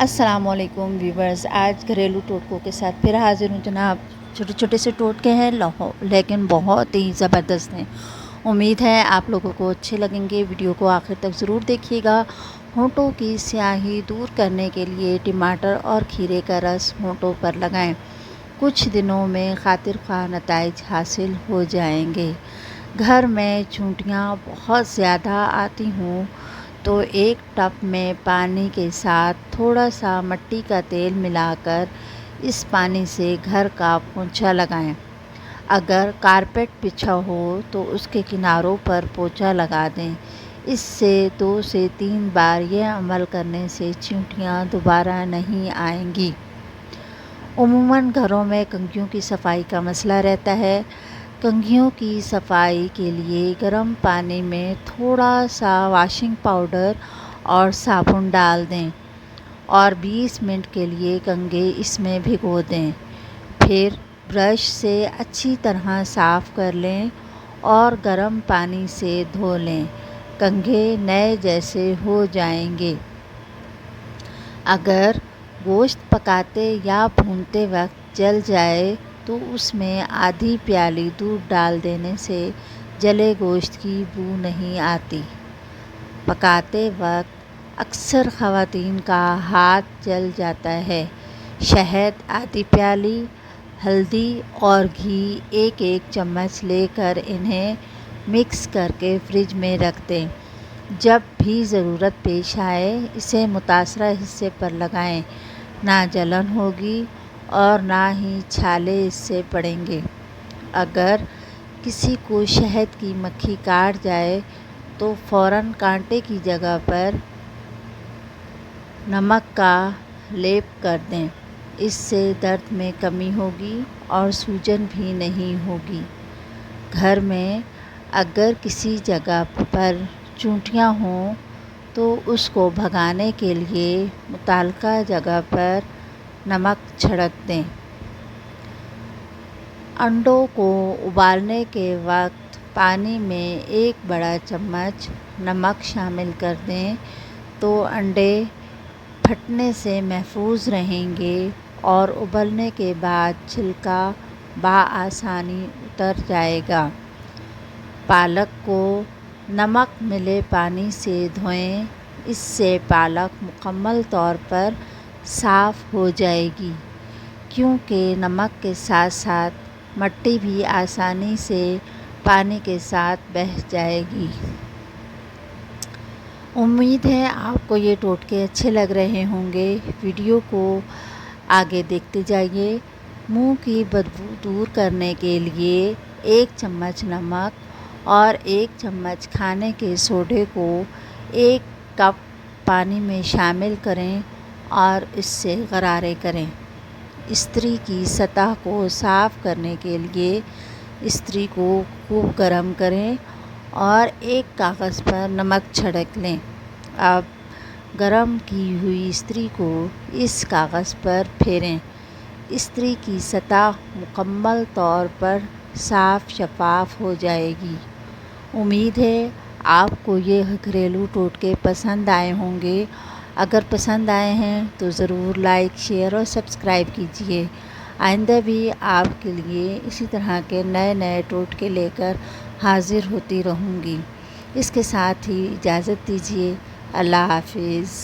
अस्सलाम वालेकुम व्यूवर्स। आज घरेलू टोटकों के साथ फिर हाजिर हूँ जनाब। छोटे छोटे से टोटके हैं लेकिन बहुत ही ज़बरदस्त हैं। उम्मीद है आप लोगों को अच्छे लगेंगे। वीडियो को आखिर तक ज़रूर देखिएगा। होंठों की स्याही दूर करने के लिए टमाटर और खीरे का रस होंठों पर लगाएं। कुछ दिनों में खातिर ख्वाह नताइज हासिल हो जाएंगे। घर में चूंटियाँ बहुत ज़्यादा आती हों तो एक टब में पानी के साथ थोड़ा सा मिट्टी का तेल मिलाकर इस पानी से घर का पोंछा लगाएं। अगर कारपेट बिछा हो तो उसके किनारों पर पोंछा लगा दें। इससे 2 से 3 बार यह अमल करने से चींटियाँ दोबारा नहीं आएंगी। उमूमन घरों में कंघियों की सफाई का मसला रहता है। कंघियों की सफाई के लिए गर्म पानी में थोड़ा सा वॉशिंग पाउडर और साबुन डाल दें और 20 मिनट के लिए कंघे इसमें भिगो दें। फिर ब्रश से अच्छी तरह साफ़ कर लें और गर्म पानी से धो लें। कंघे नए जैसे हो जाएंगे। अगर गोश्त पकाते या भूनते वक्त जल जाए तो उसमें आधी प्याली दूध डाल देने से जले गोश्त की बू नहीं आती। पकाते वक्त अक्सर ख़वातीन का हाथ जल जाता है। शहद आधी प्याली, हल्दी और घी 1-1 चम्मच लेकर इन्हें मिक्स करके फ्रिज में रख दें। जब भी ज़रूरत पेश आए इसे मुतासरा हिस्से पर लगाएं। ना जलन होगी और ना ही छाले इससे पड़ेंगे। अगर किसी को शहद की मक्खी काट जाए तो फ़ौरन कांटे की जगह पर नमक का लेप कर दें। इससे दर्द में कमी होगी और सूजन भी नहीं होगी। घर में अगर किसी जगह पर चूंटियाँ हों तो उसको भगाने के लिए मुताल्लिका जगह पर नमक छिड़क दें। अंडों को उबालने के वक्त पानी में 1 बड़ा चम्मच नमक शामिल कर दें तो अंडे फटने से महफूज रहेंगे और उबलने के बाद छिलका बआसानी उतर जाएगा। पालक को नमक मिले पानी से धोएं। इससे पालक मुकम्मल तौर पर साफ़ हो जाएगी क्योंकि नमक के साथ साथ मिट्टी भी आसानी से पानी के साथ बह जाएगी। उम्मीद है आपको ये टोटके अच्छे लग रहे होंगे। वीडियो को आगे देखते जाइए। मुंह की बदबू दूर करने के लिए 1 चम्मच नमक और 1 चम्मच खाने के सोडे को 1 कप पानी में शामिल करें और इससे गरारे करें। इस्त्री की सतह को साफ़ करने के लिए इस्त्री को खूब गर्म करें और एक कागज़ पर नमक छिड़क लें। अब गर्म की हुई इस्त्री को इस कागज़ पर फेरें। इस्त्री की सतह मुकम्मल तौर पर साफ़ शफाफ हो जाएगी। उम्मीद है आपको ये घरेलू टोटके पसंद आए होंगे। अगर पसंद आए हैं तो ज़रूर लाइक, शेयर और सब्सक्राइब कीजिए। आइंदा भी आपके लिए इसी तरह के नए नए टोटके लेकर हाज़िर होती रहूँगी। इसके साथ ही इजाज़त दीजिए। अल्लाह हाफ़िज़।